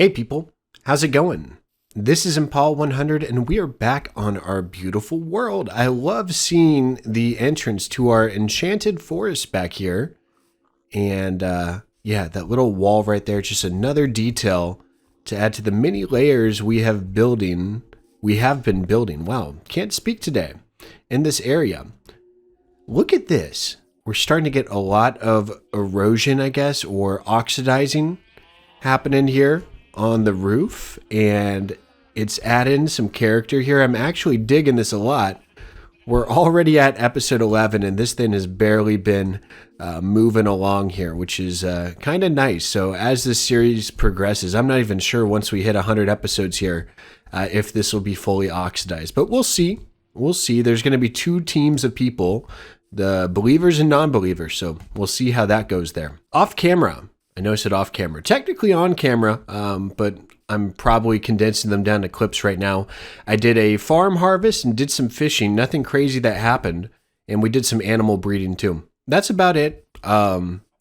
Hey people, how's it going? This is Impal 100 and we are back on our beautiful world. I love seeing the entrance to our enchanted forest back here. And yeah, that little wall right there, just another detail to add to the many layers we have been building. Wow, can't speak today in this area. Look at this. We're starting to get a lot of erosion, I guess, or oxidizing happening here on the roof, and it's adding some character here. I'm actually digging this a lot. We're already at episode 11, and this thing has barely been moving along here, which is kind of nice. So as this series progresses, I'm not even sure once we hit 100 episodes here if this will be fully oxidized, but we'll see. We'll see. There's going to be two teams of people, the believers and non-believers, so we'll see how that goes there. Off camera. I know I said off camera. Technically on camera, but I'm probably condensing them down to clips right now. I did a farm harvest and did some fishing. Nothing crazy that happened. And we did some animal breeding too. That's about it.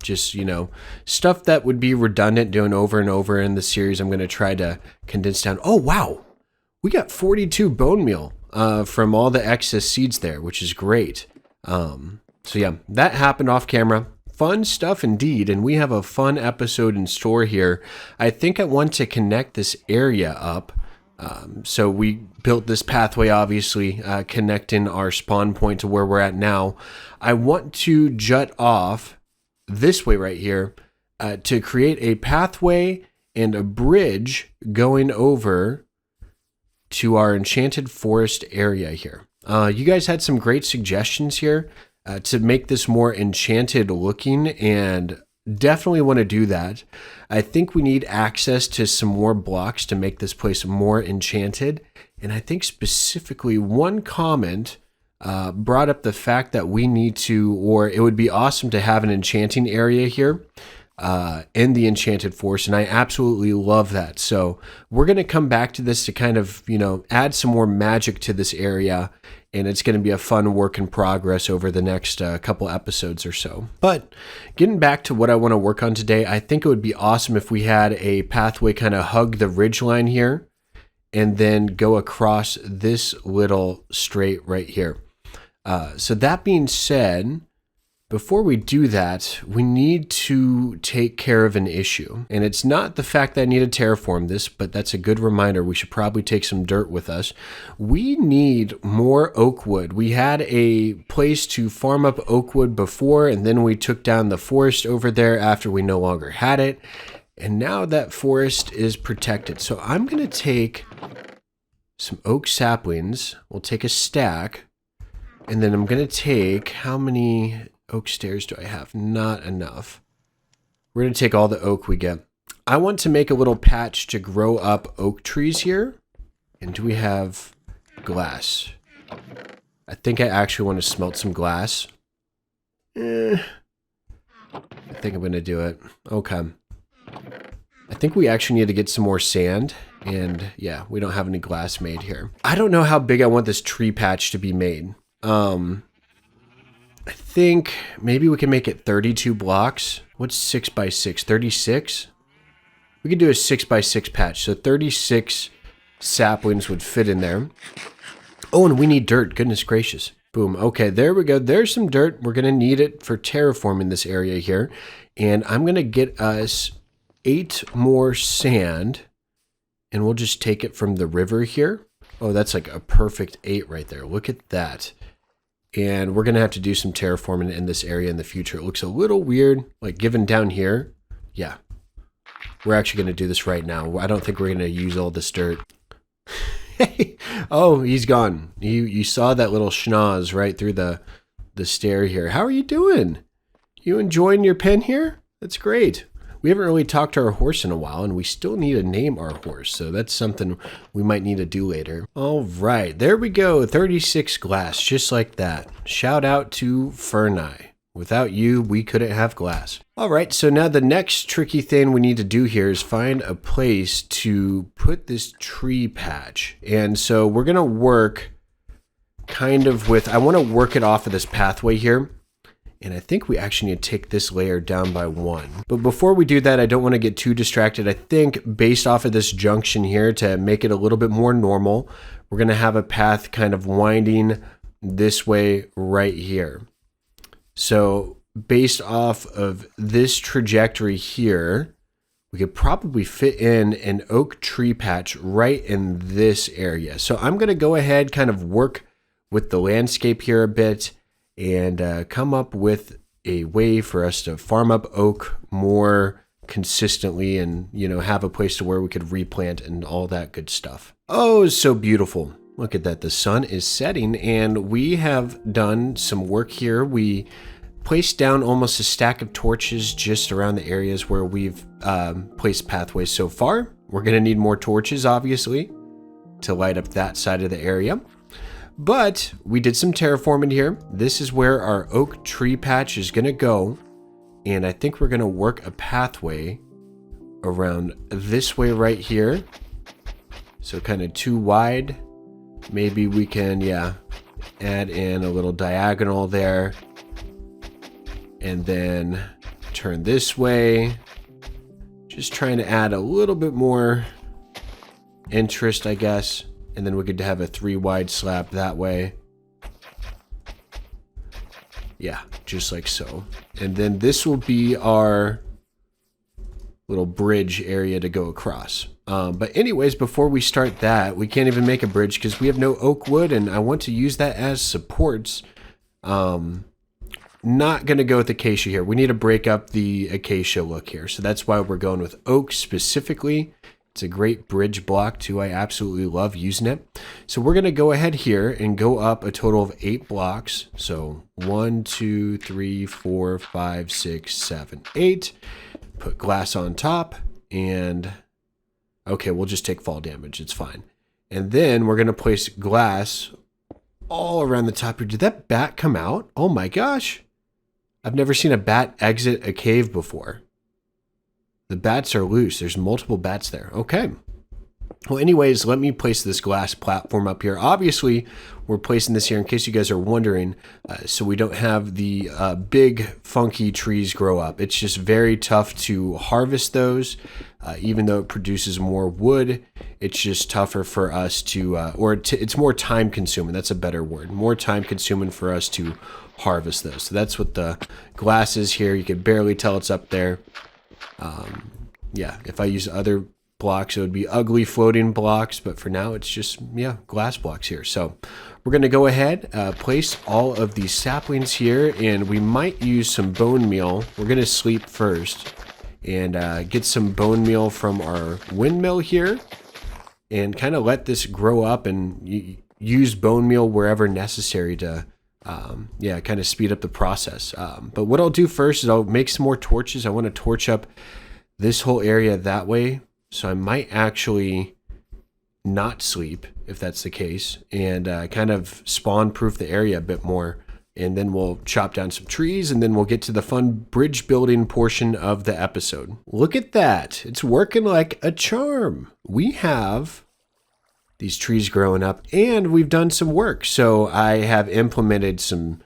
Just, you know, stuff that would be redundant doing over and over in the series. I'm going to try to condense down. Oh, wow. We got 42 bone meal from all the excess seeds there, which is great. So yeah, that happened off camera. Fun stuff indeed, and we have a fun episode in store here. I think I want to connect this area up. So we built this pathway, obviously, connecting our spawn point to where we're at now. I want to jut off this way right here to create a pathway and a bridge going over to our enchanted forest area here. You guys had some great suggestions here. To make this more enchanted looking, and definitely want to do that. I think we need access to some more blocks to make this place more enchanted, and I think specifically one comment brought up the fact that we need to, or it would be awesome to have an enchanting area here in the enchanted forest, and I absolutely love that. So we're going to come back to this to kind of, you know, add some more magic to this area, and it's going to be a fun work in progress over the next couple episodes or so. But getting back to what I want to work on today, I think it would be awesome if we had a pathway kind of hug the ridgeline here and then go across this little straight right here. So that being said, before we do that, we need to take care of an issue. And it's not the fact that I need to terraform this, but that's a good reminder. We should probably take some dirt with us. We need more oak wood. We had a place to farm up oak wood before, and then we took down the forest over there after we no longer had it. And now that forest is protected. So I'm going to take some oak saplings. We'll take a stack. And then I'm going to take, how many oak stairs do I have? Not enough. We're going to take all the oak we get. I want to make a little patch to grow up oak trees here. And do we have glass? I think I actually want to smelt some glass. I think I'm going to do it. Okay. I think we actually need to get some more sand. And yeah, we don't have any glass made here. I don't know how big I want this tree patch to be made. I think maybe we can make it 32 blocks. What's 6 by 6? 36? We could do a 6 by 6 patch. So 36 saplings would fit in there. Oh, and we need dirt. Goodness gracious. Boom. Okay, there we go. There's some dirt. We're going to need it for terraforming this area here. And I'm going to get us 8 more sand. And we'll just take it from the river here. Oh, that's like a perfect 8 right there. Look at that. And we're going to have to do some terraforming in this area in the future. It looks a little weird, like given down here. Yeah. We're actually going to do this right now. I don't think we're going to use all this dirt. Oh, he's gone. You saw that little schnoz right through the stair here. How are you doing? You enjoying your pen here? That's great. We haven't really talked to our horse in a while, and we still need to name our horse, so that's something we might need to do later. All right, there we go, 36 glass, just like that. Shout out to Ferni. Without you, we couldn't have glass. All right, so now the next tricky thing we need to do here is find a place to put this tree patch. And so we're going to work kind of with, I want to work it off of this pathway here. And I think we actually need to take this layer down by 1. But before we do that, I don't want to get too distracted. I think based off of this junction here, to make it a little bit more normal, we're going to have a path kind of winding this way right here. So based off of this trajectory here, we could probably fit in an oak tree patch right in this area. So I'm going to go ahead, kind of work with the landscape here a bit, and come up with a way for us to farm up oak more consistently, and have a place to where we could replant and all that good stuff. Oh, so beautiful. Look at that. The sun is setting, and we have done some work here. We placed down almost a stack of torches just around the areas where we've placed pathways so far. We're going to need more torches, obviously, to light up that side of the area. But we did some terraforming here. This is where our oak tree patch is going to go. And I think we're going to work a pathway around this way right here. So kind of too wide. Maybe we can, add in a little diagonal there. And then turn this way. Just trying to add a little bit more interest, I guess. And then we could have a 3 wide slab that way. Yeah, just like so. And then this will be our little bridge area to go across. But anyways, before we start that, we can't even make a bridge because we have no oak wood, and I want to use that as supports. Not going to go with acacia here. We need to break up the acacia look here. So that's why we're going with oak specifically. It's a great bridge block too. I absolutely love using it. So we're going to go ahead here and go up a total of 8 blocks. So 1, 2, 3, 4, 5, 6, 7, 8. Put glass on top, and okay, we'll just take fall damage. It's fine. And then we're going to place glass all around the top here. Did that bat come out? Oh my gosh. I've never seen a bat exit a cave before. The bats are loose. There's multiple bats there. Okay. Well, anyways, let me place this glass platform up here. Obviously, we're placing this here in case you guys are wondering, so we don't have the big, funky trees grow up. It's just very tough to harvest those, even though it produces more wood. It's just tougher for us to, it's more time consuming. That's a better word. More time consuming for us to harvest those. So that's what the glass is here. You can barely tell it's up there. Yeah, if I use other blocks, it would be ugly floating blocks, but for now it's just, glass blocks here. So we're going to go ahead, place all of these saplings here, and we might use some bone meal. We're going to sleep first and get some bone meal from our windmill here and kind of let this grow up and use bone meal wherever necessary to kind of speed up the process. But what I'll do first is I'll make some more torches. I want to torch up this whole area that way. So I might actually not sleep if that's the case, and kind of spawn proof the area a bit more. And then we'll chop down some trees, and then we'll get to the fun bridge building portion of the episode. Look at that. It's working like a charm. We have these trees growing up, and we've done some work. So I have implemented some,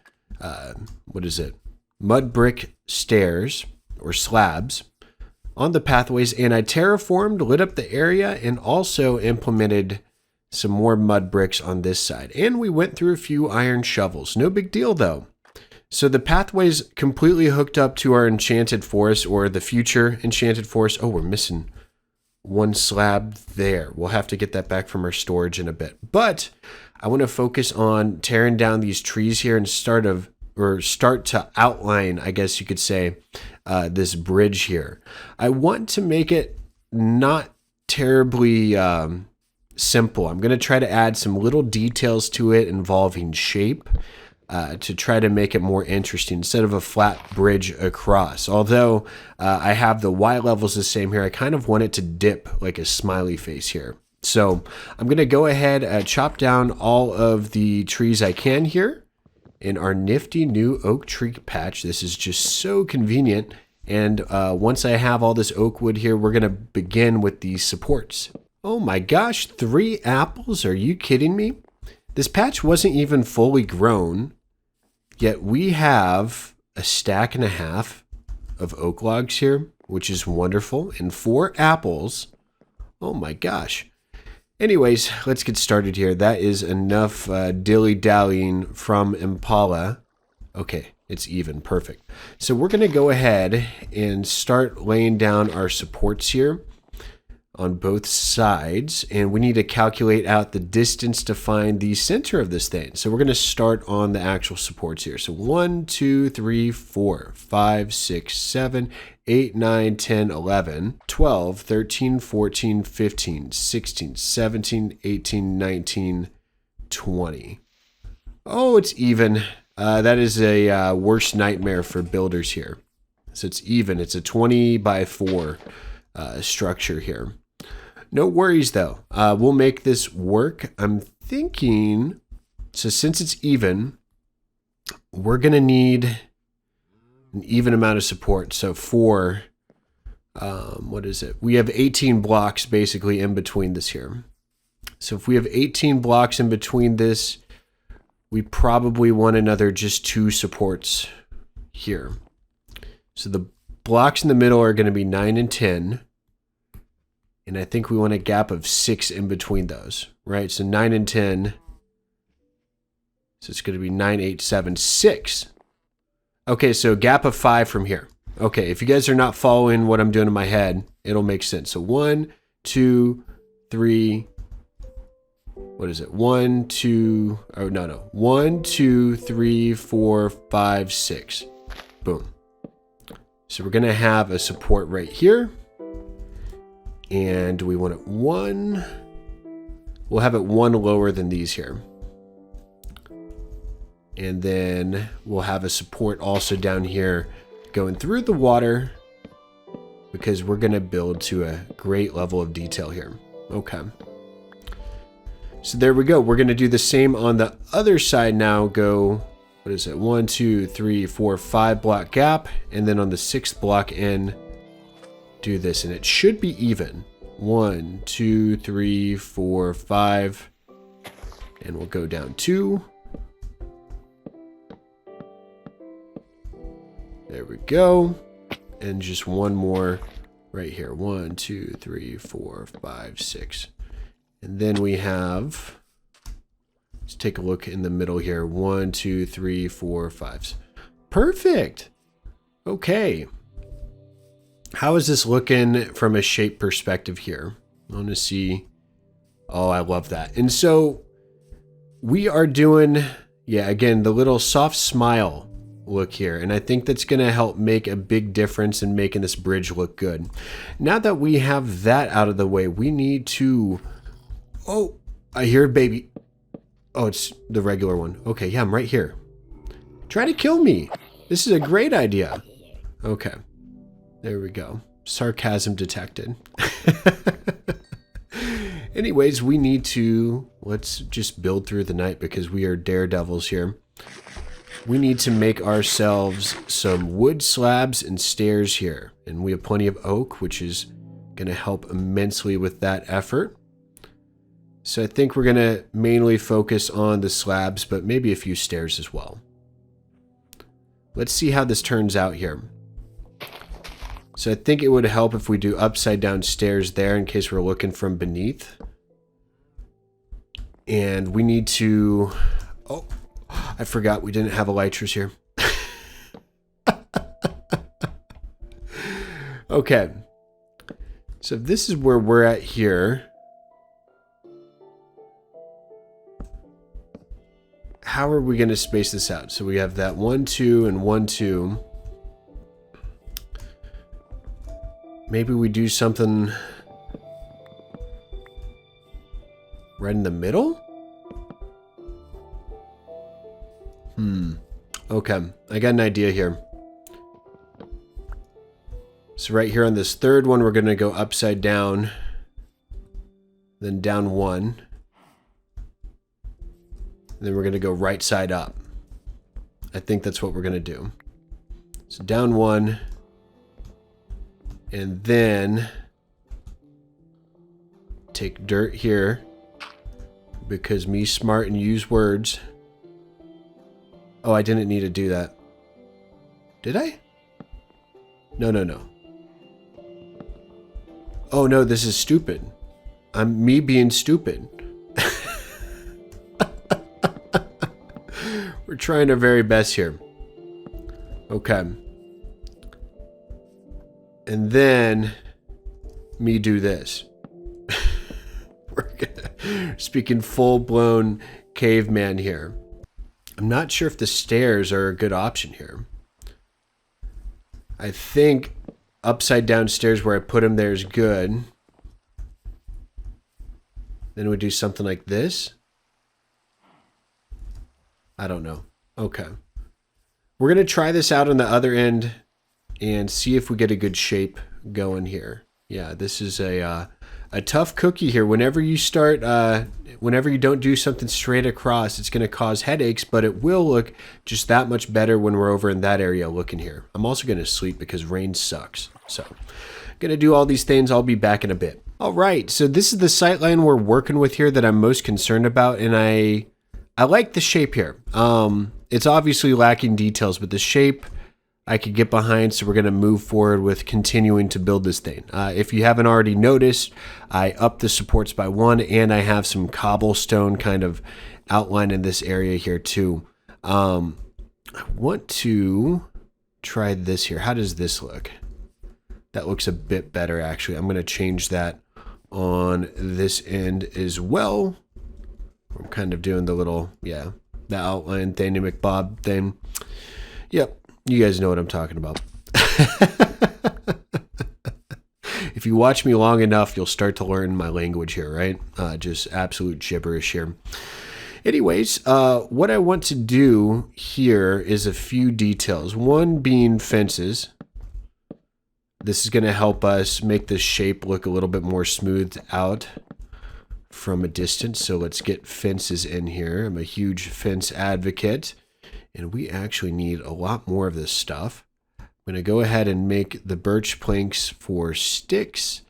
mud brick stairs or slabs on the pathways, and I terraformed, lit up the area, and also implemented some more mud bricks on this side. And we went through a few iron shovels. No big deal though. So the pathway's completely hooked up to our enchanted forest, or the future enchanted forest. Oh, we're missing one slab there. We'll have to get that back from our storage in a bit. But I want to focus on tearing down these trees here and start to outline, I guess you could say, this bridge here. I want to make it not terribly simple. I'm going to try to add some little details to it involving shape to try to make it more interesting instead of a flat bridge across. Although I have the Y levels the same here, I kind of want it to dip like a smiley face here. So I'm going to go ahead, chop down all of the trees I can here in our nifty new oak tree patch. This is just so convenient. And once I have all this oak wood here, we're going to begin with these supports. Oh my gosh, 3 apples? Are you kidding me? This patch wasn't even fully grown, yet we have a stack and a half of oak logs here, which is wonderful, and 4 apples. Oh my gosh. Anyways, let's get started here. That is enough dilly-dallying from Impala. Okay, it's even. Perfect. So we're going to go ahead and start laying down our supports here on both sides, and we need to calculate out the distance to find the center of this thing. So we're going to start on the actual supports here. So 1, 2, 3, 4, 5, 6, 7, 8, 9, 10, 11, 12, 13, 14, 15, 16, 17, 18, 19, 20. Oh, it's even. That is a worst nightmare for builders here. So it's even. It's a 20 by 4 structure here. No worries though. We'll make this work. I'm thinking, so since it's even, we're going to need an even amount of support. So for, what is it? We have 18 blocks basically in between this here. So if we have 18 blocks in between this, we probably want another just 2 supports here. So the blocks in the middle are going to be 9 and 10. And I think we want a gap of 6 in between those, right? So 9 and 10. So it's going to be 9, 8, 7, 6. Okay, so a gap of 5 from here. Okay, if you guys are not following what I'm doing in my head, it'll make sense. So 1, 2, 3. What is it? 1, 2. Oh, no. 1, 2, 3, 4, 5, 6. Boom. So we're going to have a support right here. And we want it 1. We'll have it 1 lower than these here. And then we'll have a support also down here going through the water because we're going to build to a great level of detail here. Okay. So there we go. We're going to do the same on the other side now. Go, what is it? 1, 2, 3, 4, 5 block gap. And then on the 6th block in, do this, and it should be even. 1, 2, 3, 4, 5, and we'll go down 2. There we go, and just one more right here. 1, 2, 3, 4, 5, 6, and then we have. Let's take a look in the middle here. 1, 2, 3, 4, 5. Perfect. Okay. How is this looking from a shape perspective here? I want to see. Oh, I love that. And so we are doing, yeah, again, the little soft smile look here. And I think that's going to help make a big difference in making this bridge look good. Now that we have that out of the way, we need to, oh, I hear a baby. Oh, it's the regular one. Okay, yeah, I'm right here. Try to kill me. This is a great idea. Okay. There we go. Sarcasm detected. Anyways, we need to, let's just build through the night because we are daredevils here. We need to make ourselves some wood slabs and stairs here. And we have plenty of oak, which is going to help immensely with that effort. So I think we're going to mainly focus on the slabs, but maybe a few stairs as well. Let's see how this turns out here. So I think it would help if we do upside down stairs there in case we're looking from beneath. And we need to, oh, I forgot we didn't have elytras here. Okay. So if this is where we're at here, how are we going to space this out? So we have that 1, 2, and 1, 2. Maybe we do something right in the middle? Okay, I got an idea here. So right here on this third one, we're going to go upside down, then down 1. And then we're going to go right side up. I think that's what we're going to do. So down 1. And then take dirt here because me smart and use words. Oh, I didn't need to do that. Did I? No, no, no. Oh no, this is stupid. I'm me being stupid. We're trying our very best here. Okay. And then me do this. Speaking full-blown caveman here. I'm not sure if the stairs are a good option here. I think upside down stairs where I put them there is good. Then we do something like this. I don't know. Okay. We're going to try this out on the other end and see if we get a good shape going here. Yeah, this is a tough cookie here. Whenever you start, whenever you don't do something straight across, it's going to cause headaches, but it will look just that much better when we're over in that area looking here. I'm also going to sleep because rain sucks. So I'm going to do all these things. I'll be back in a bit. All right, so this is the sightline we're working with here that I'm most concerned about, and I like the shape here. It's obviously lacking details, but the shape I could get behind, so we're going to move forward with continuing to build this thing. If you haven't already noticed, I upped the supports by 1, and I have some cobblestone kind of outline in this area here too. I want to try this here. How does this look? That looks a bit better, actually. I'm going to change that on this end as well. I'm kind of doing the little, yeah, the outline thingy McBob thing. Yep. You guys know what I'm talking about. If you watch me long enough, you'll start to learn my language here, right? Just absolute gibberish here. Anyways, what I want to do here is a few details. One being fences. This is going to help us make the shape look a little bit more smoothed out from a distance. So let's get fences in here. I'm a huge fence advocate. And we actually need a lot more of this stuff. I'm going to go ahead and make the birch planks for sticks.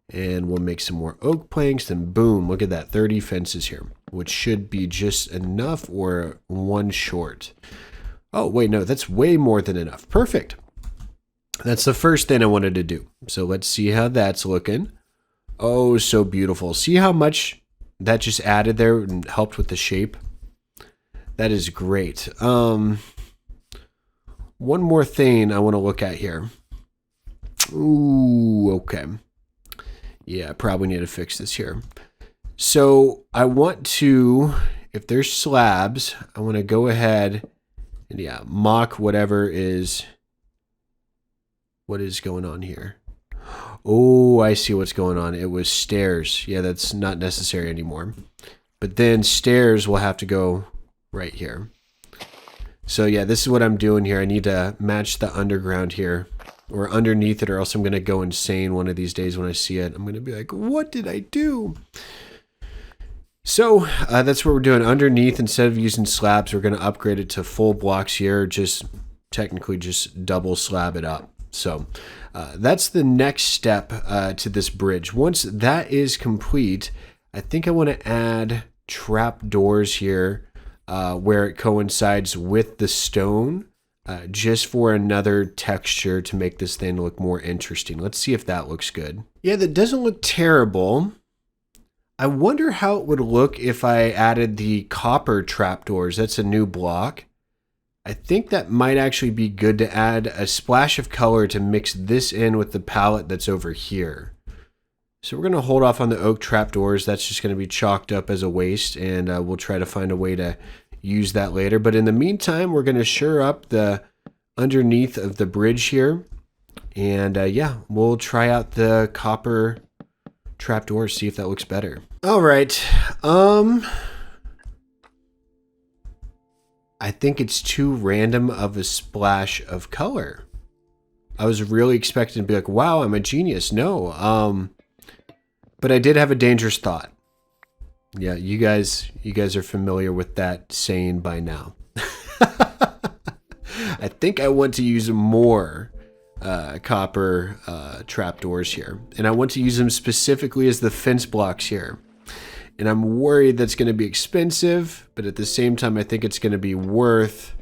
And we'll make some more oak planks. Then boom, look at that, 30 fences here. Which should be just enough or one short. Oh, wait, no, that's way more than enough. Perfect. That's the first thing I wanted to do. So let's see how that's looking. Oh, so beautiful. See how much that just added there and helped with the shape? That is great. One more thing I want to look at here. Ooh, okay. Yeah, I probably need to fix this here. So I want to, if there's slabs, I want to go ahead and yeah, mock whatever is, what is going on here? Oh, I see what's going on. It was stairs. Yeah, that's not necessary anymore. But then stairs will have to go right here. So yeah, this is what I'm doing here. I need to match the underground here or underneath it, or else I'm going to go insane one of these days when I see it. I'm going to be like, what did I do? So that's what we're doing. Underneath, instead of using slabs, we're going to upgrade it to full blocks here. Just technically just double slab it up. So that's the next step to this bridge. Once that is complete, I think I want to add trap doors here where it coincides with the stone, just for another texture to make this thing look more interesting. Let's see if that looks good. Yeah, that doesn't look terrible. I wonder how it would look if I added the copper trapdoors. That's a new block. I think that might actually be good to add a splash of color to mix this in with the palette that's over here. So we're going to hold off on the oak trapdoors. That's just going to be chalked up as a waste, and we'll try to find a way to use that later. But in the meantime, we're going to shore up the underneath of the bridge here. And yeah, we'll try out the copper trapdoors, see if that looks better. All right. I think it's too random of a splash of color. I was really expecting to be like, wow, I'm a genius. No. But I did have a dangerous thought. Yeah, you guys are familiar with that saying by now. I think I want to use more copper trapdoors here. And I want to use them specifically as the fence blocks here. And I'm worried that's going to be expensive, but at the same time, I think it's going to be worth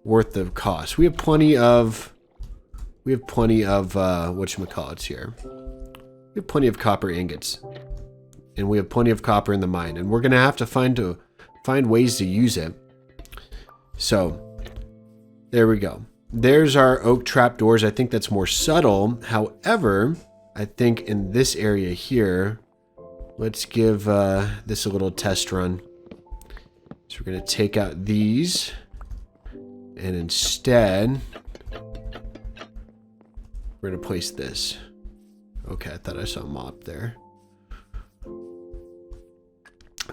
worth the cost. We have plenty of whatchamacallits here. We have plenty of copper ingots. And we have plenty of copper in the mine. And we're gonna have to find ways to use it. So there we go. There's our oak trapdoors. I think that's more subtle. However, I think in this area here, let's give this a little test run. So we're going to take out these. And instead, we're going to place this. Okay, I thought I saw a mob there.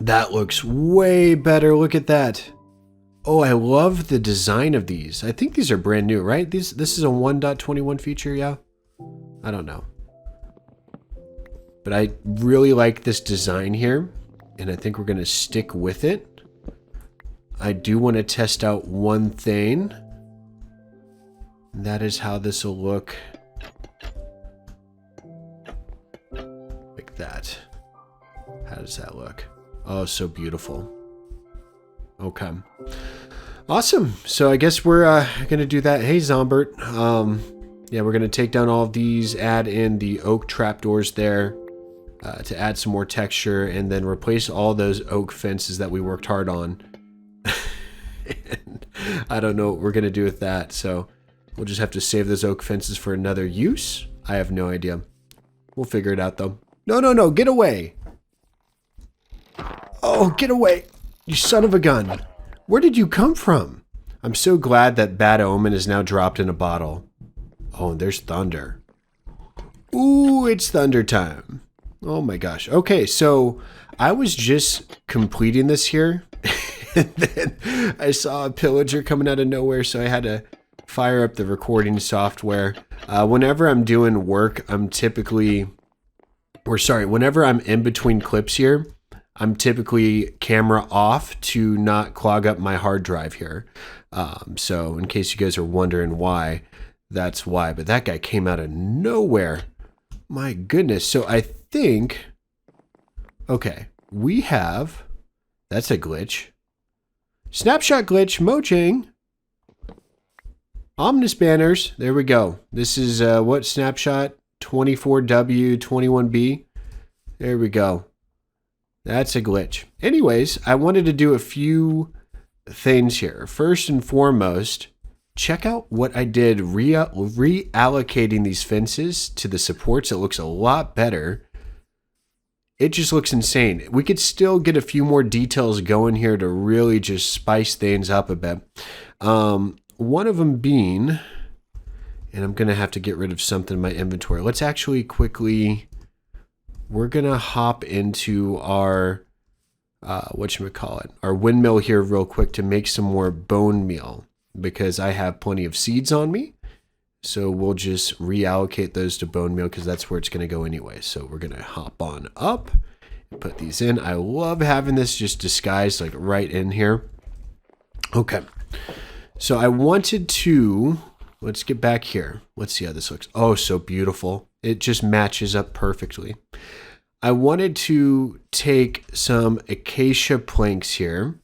That looks way better. Look at that. Oh, I love the design of these. I think these are brand new, right? This is a 1.21 feature, yeah? I don't know. But I really like this design here, and I think we're going to stick with it. I do want to test out one thing. And that is how this will look. Like that. How does that look? Oh, so beautiful. Okay. Awesome. So I guess we're going to do that. Hey, Zombert. Yeah, we're going to take down all of these, add in the oak trapdoors there to add some more texture, and then replace all those oak fences that we worked hard on. And I don't know what we're going to do with that, so we'll just have to save those oak fences for another use. I have no idea. We'll figure it out, though. No, no, no. Get away. Oh, get away. You son of a gun. Where did you come from? I'm so glad that Bad Omen is now dropped in a bottle. Oh, and there's thunder. Ooh, it's thunder time. Oh my gosh. Okay, so I was just completing this here. And then I saw a pillager coming out of nowhere, so I had to fire up the recording software. Whenever I'm doing work, whenever I'm in between clips here, I'm typically camera off to not clog up my hard drive here. So in case you guys are wondering why, that's why. But that guy came out of nowhere. My goodness. So I think, okay, that's a glitch. Snapshot glitch, Mojang. Ominous banners. There we go. This is what snapshot? 24W, 21B. There we go. That's a glitch. Anyways, I wanted to do a few things here. First and foremost, check out what I did reallocating these fences to the supports. It looks a lot better. It just looks insane. We could still get a few more details going here to really just spice things up a bit. One of them being, and I'm going to have to get rid of something in my inventory. Let's actually quickly, we're going to hop into our, our windmill here real quick to make some more bone meal because I have plenty of seeds on me. So we'll just reallocate those to bone meal because that's where it's going to go anyway. So we're going to hop on up and put these in. I love having this just disguised like right in here. Okay. So I wanted to, let's get back here. Let's see how this looks. Oh, so beautiful. It just matches up perfectly. I wanted to take some acacia planks here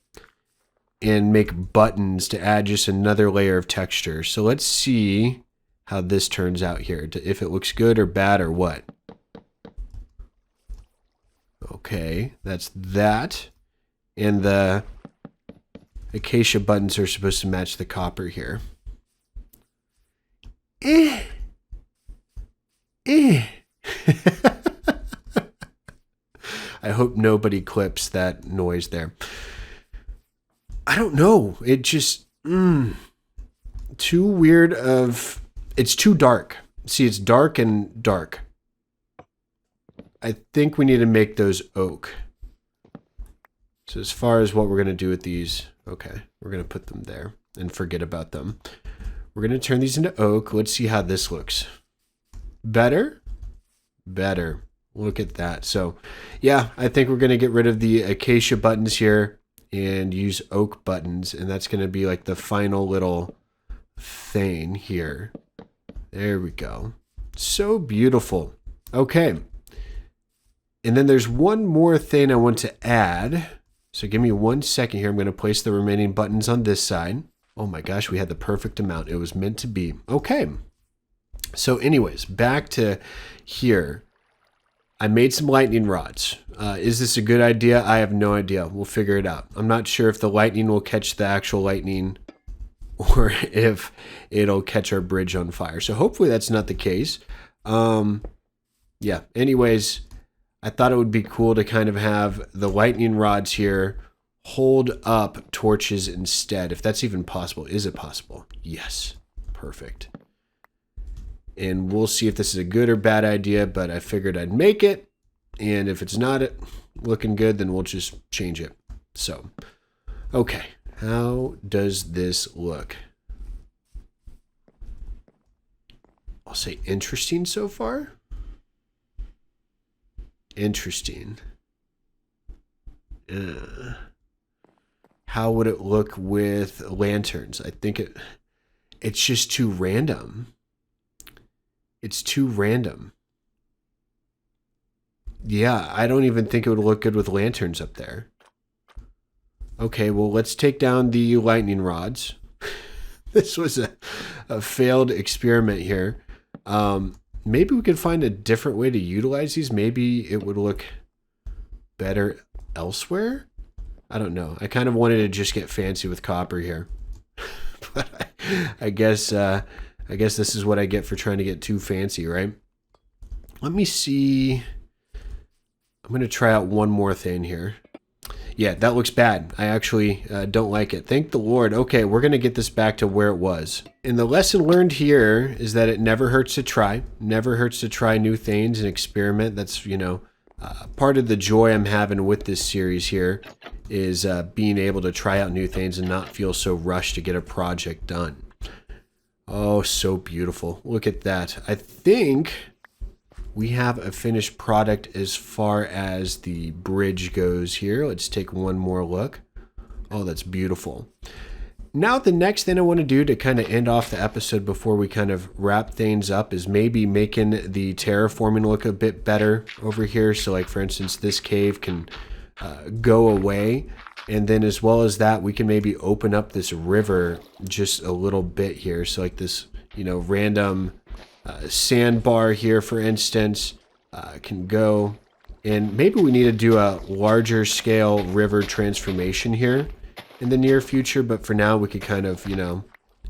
and make buttons to add just another layer of texture. So let's see how this turns out here, if it looks good or bad or what. Okay, that's that. And the acacia buttons are supposed to match the copper here. I hope nobody clips that noise there. I don't know. It just, too weird of, it's too dark. See, it's dark and dark. I think we need to make those oak. So as far as what we're going to do with these, okay, we're going to put them there and forget about them. We're going to turn these into oak. Let's see how this looks. Better? Better. Look at that. So yeah, I think we're going to get rid of the acacia buttons here and use oak buttons. And that's going to be like the final little thing here. There we go. So beautiful. Okay. And then there's one more thing I want to add. So give me 1 second here. I'm going to place the remaining buttons on this side. Oh my gosh, we had the perfect amount. It was meant to be. Okay. So anyways, back to here. I made some lightning rods. Is this a good idea? I have no idea. We'll figure it out. I'm not sure if the lightning will catch the actual lightning or if it'll catch our bridge on fire. So hopefully that's not the case. Yeah, anyways, I thought it would be cool to kind of have the lightning rods here hold up torches instead, if that's even possible. Is it possible? Yes. Perfect. And we'll see if this is a good or bad idea, but I figured I'd make it. And if it's not looking good, then we'll just change it. So, okay. How does this look? I'll say interesting so far. Interesting. How would it look with lanterns? I think it's just too random. It's too random. Yeah, I don't even think it would look good with lanterns up there. Okay, well, let's take down the lightning rods. This was a failed experiment here. Maybe we could find a different way to utilize these. Maybe it would look better elsewhere. I don't know. I kind of wanted to just get fancy with copper here. But I guess this is what I get for trying to get too fancy, right? Let me see. I'm going to try out one more thing here. Yeah, that looks bad. I actually don't like it. Thank the Lord. Okay, we're going to get this back to where it was. And the lesson learned here is that it never hurts to try. Never hurts to try new things and experiment. That's, part of the joy I'm having with this series here is being able to try out new things and not feel so rushed to get a project done. Oh, so beautiful. Look at that. I think we have a finished product as far as the bridge goes here. Let's take one more look. Oh, that's beautiful. Now, the next thing I want to do to kind of end off the episode before we kind of wrap things up is maybe making the terraforming look a bit better over here. So like, for instance, this cave can go away. And then as well as that, we can maybe open up this river just a little bit here. So like this, random sandbar here, for instance, can go. And maybe we need to do a larger scale river transformation here in the near future. But for now, we could kind of,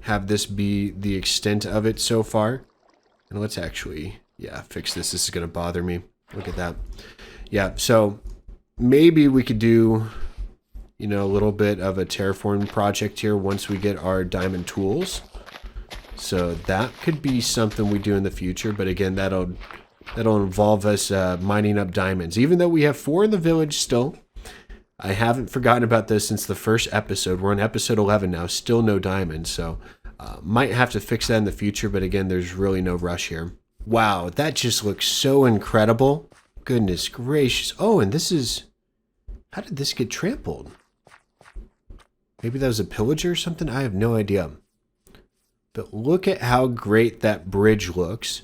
have this be the extent of it so far. And let's actually, fix this. This is going to bother me. Look at that. Yeah, so maybe we could do, a little bit of a terraforming project here once we get our diamond tools. So that could be something we do in the future. But again, that'll involve us mining up diamonds. Even though we have 4 in the village still. I haven't forgotten about this since the first episode. We're on episode 11 now. Still no diamonds. So might have to fix that in the future. But again, there's really no rush here. Wow, that just looks so incredible. Goodness gracious. Oh, and this is... How did this get trampled? Maybe that was a pillager or something? I have no idea. But look at how great that bridge looks.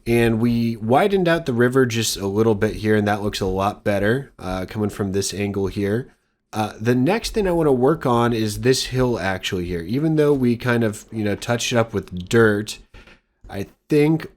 And we widened out the river just a little bit here, and that looks a lot better coming from this angle here. The next thing I want to work on is this hill actually here. Even though we kind of, touched it up with dirt, I think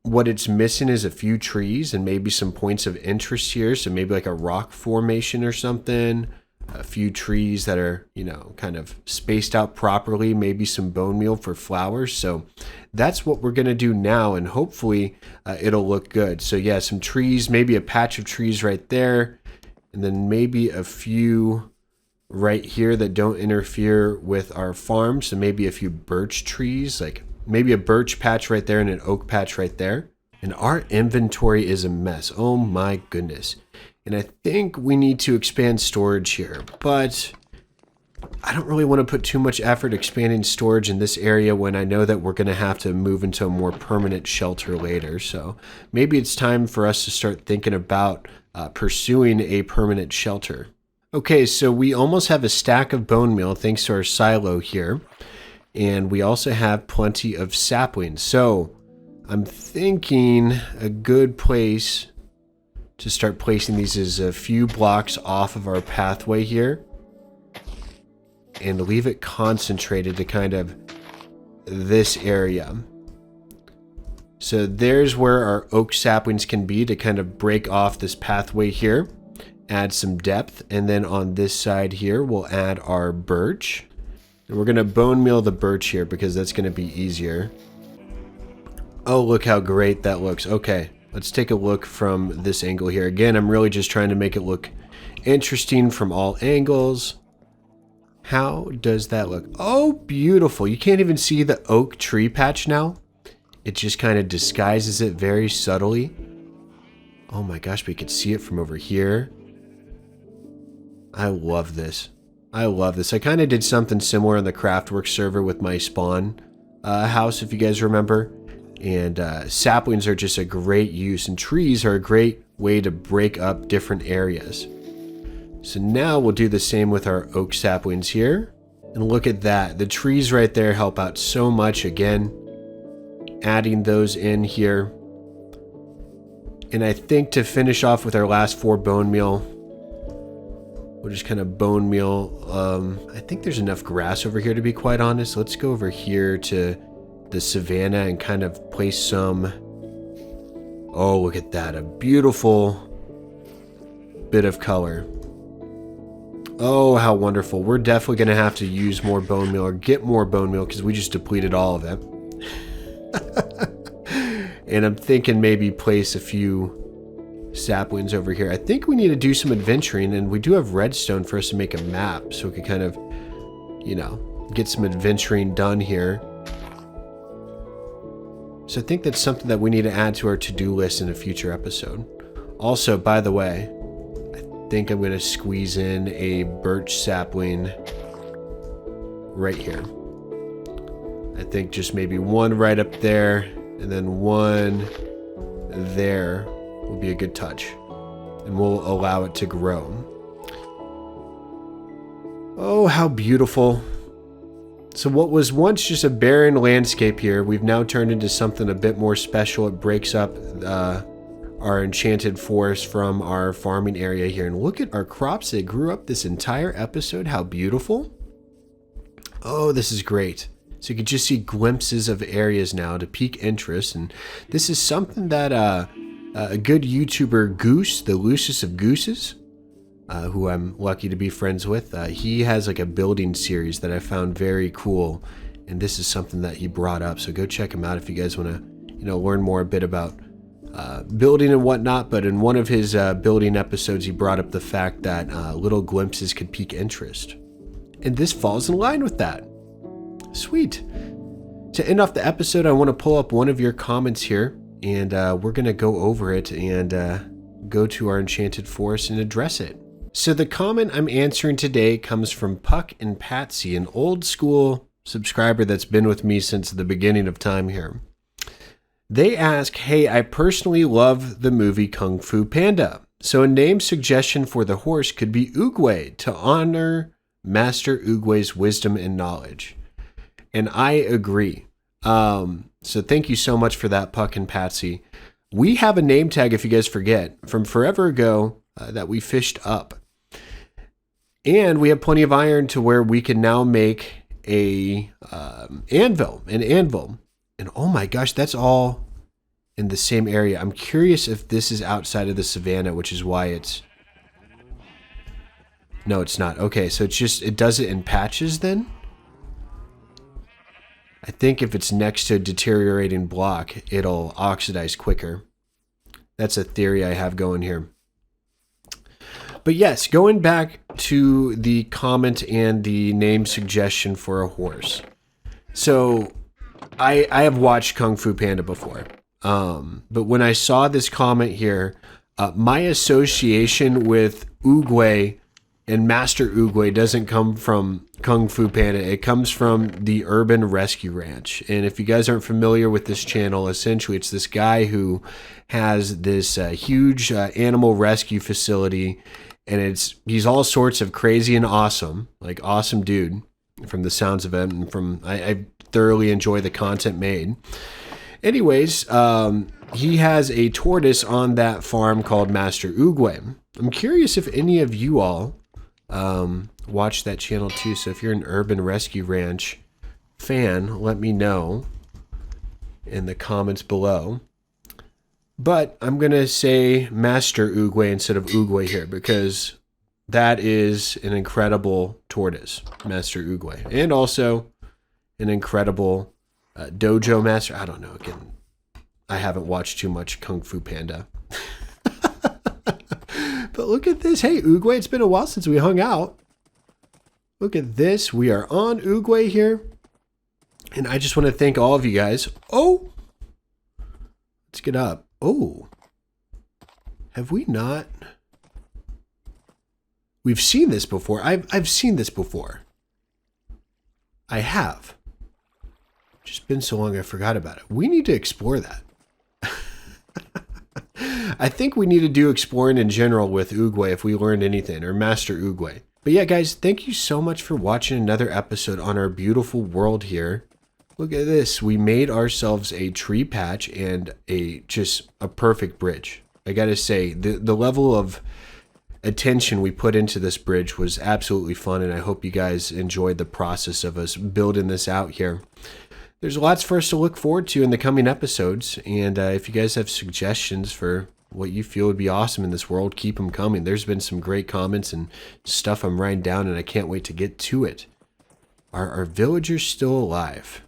what it's missing is a few trees and maybe some points of interest here. So maybe like a rock formation or something. A few trees that are, kind of spaced out properly, maybe some bone meal for flowers. So that's what we're going to do now, and hopefully it'll look good. So yeah, some trees, maybe a patch of trees right there, and then maybe a few right here that don't interfere with our farm. So maybe a few birch trees, like maybe a birch patch right there and an oak patch right there. And our inventory is a mess. Oh my goodness. And I think we need to expand storage here, but I don't really want to put too much effort expanding storage in this area when I know that we're going to have to move into a more permanent shelter later. So maybe it's time for us to start thinking about pursuing a permanent shelter. Okay, so we almost have a stack of bone meal thanks to our silo here. And we also have plenty of saplings. So I'm thinking a good place to start placing these is a few blocks off of our pathway here. and leave it concentrated to kind of this area. So there's where our oak saplings can be to kind of break off this pathway here. Add some depth, and then on this side here we'll add our birch. And we're going to bone meal the birch here because that's going to be easier. Oh, look how great that looks. Okay, let's take a look from this angle here. Again, I'm really just trying to make it look interesting from all angles. How does that look? Oh, beautiful. You can't even see the oak tree patch now. It just kind of disguises it very subtly. Oh my gosh, we could see it from over here. I love this. I love this. I kind of did something similar on the Craftworks server with my spawn house, if you guys remember. And saplings are just a great use, and trees are a great way to break up different areas. So now we'll do the same with our oak saplings here. And look at that. The trees right there help out so much. Again, adding those in here. And I think to finish off with our last 4 bone meal, we'll just kind of bone meal. I think there's enough grass over here, to be quite honest. Let's go over here to the savanna and kind of place some. Oh, look at that. A beautiful bit of color. Oh, how wonderful. We're definitely going to have to use more bone meal or get more bone meal because we just depleted all of it. And I'm thinking maybe place a few saplings over here. I think we need to do some adventuring, and we do have redstone for us to make a map, so we can kind of, you know, get some adventuring done here. So I think that's something that we need to add to our to-do list in a future episode. Also, by the way, I think I'm going to squeeze in a birch sapling right here. I think just maybe one right up there, and then one there will be a good touch, and we'll allow it to grow. Oh, how beautiful. So what was once just a barren landscape here, we've now turned into something a bit more special. It breaks up our enchanted forest from our farming area here. And look at our crops that grew up this entire episode. How beautiful. Oh, this is great. So you can just see glimpses of areas now to pique interest. And this is something that a good YouTuber, Goose, the loosest of gooses, who I'm lucky to be friends with, he has like a building series that I found very cool. And this is something that he brought up. So go check him out if you guys want to, you know, learn more a bit about building and whatnot. But in one of his building episodes, he brought up the fact that little glimpses could pique interest. And this falls in line with that. Sweet. To end off the episode, I want to pull up one of your comments here, and we're going to go over it and go to our enchanted forest and address it. So the comment I'm answering today comes from Puck and Patsy, an old school subscriber that's been with me since the beginning of time here. They ask, hey, I personally love the movie Kung Fu Panda, so a name suggestion for the horse could be Oogway to honor Master Oogway's wisdom and knowledge. And I agree. So thank you so much for that, Puck and Patsy. We have a name tag, if you guys forget, from forever ago that we fished up. And we have plenty of iron to where we can now make an anvil. And oh my gosh, that's all in the same area. I'm curious if this is outside of the savannah, which is why it's... No, it's not. Okay, so it's just, it does it in patches then? I think if it's next to a deteriorating block, it'll oxidize quicker. That's a theory I have going here. But yes, going back to the comment and the name suggestion for a horse. So I have watched Kung Fu Panda before. But when I saw this comment here, my association with Oogway and Master Oogway doesn't come from Kung Fu Panda. It comes from the Urban Rescue Ranch. And if you guys aren't familiar with this channel, essentially it's this guy who has this huge animal rescue facility, and he's all sorts of crazy and awesome, like awesome dude from the sounds of it, and from I thoroughly enjoy the content made. Anyways, he has a tortoise on that farm called Master Oogway. I'm curious if any of you all watch that channel too. So if you're an Urban Rescue Ranch fan, let me know in the comments below. But I'm going to say Master Oogway instead of Oogway here because that is an incredible tortoise, Master Oogway. And also an incredible dojo master. I don't know. Again, I haven't watched too much Kung Fu Panda. But look at this. Hey, Oogway, it's been a while since we hung out. Look at this. We are on Oogway here. And I just want to thank all of you guys. Oh! Let's get up. Oh. Have we not? We've seen this before. I've seen this before. I have. Just been so long I forgot about it. We need to explore that. I think we need to do exploring in general with Oogway if we learned anything, or Master Oogway. But yeah, guys, thank you so much for watching another episode on our beautiful world here. Look at this. We made ourselves a tree patch and just a perfect bridge. I gotta say, the level of attention we put into this bridge was absolutely fun, and I hope you guys enjoyed the process of us building this out here. There's lots for us to look forward to in the coming episodes, and if you guys have suggestions for what you feel would be awesome in this world, keep them coming. There's been some great comments and stuff I'm writing down, and I can't wait to get to it. Are our villagers still alive?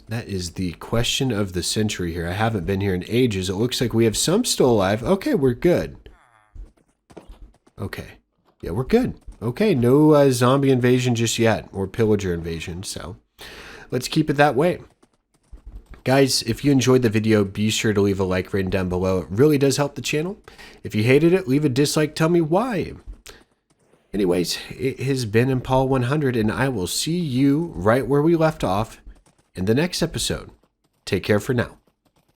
That is the question of the century here. I haven't been here in ages. It looks like we have some still alive. Okay, we're good. Okay. Yeah, we're good. Okay, no zombie invasion just yet, or pillager invasion, so let's keep it that way. Guys, if you enjoyed the video, be sure to leave a like rating down below. It really does help the channel. If you hated it, leave a dislike. Tell me why. Anyways, it has been Impala 100, and I will see you right where we left off in the next episode. Take care for now.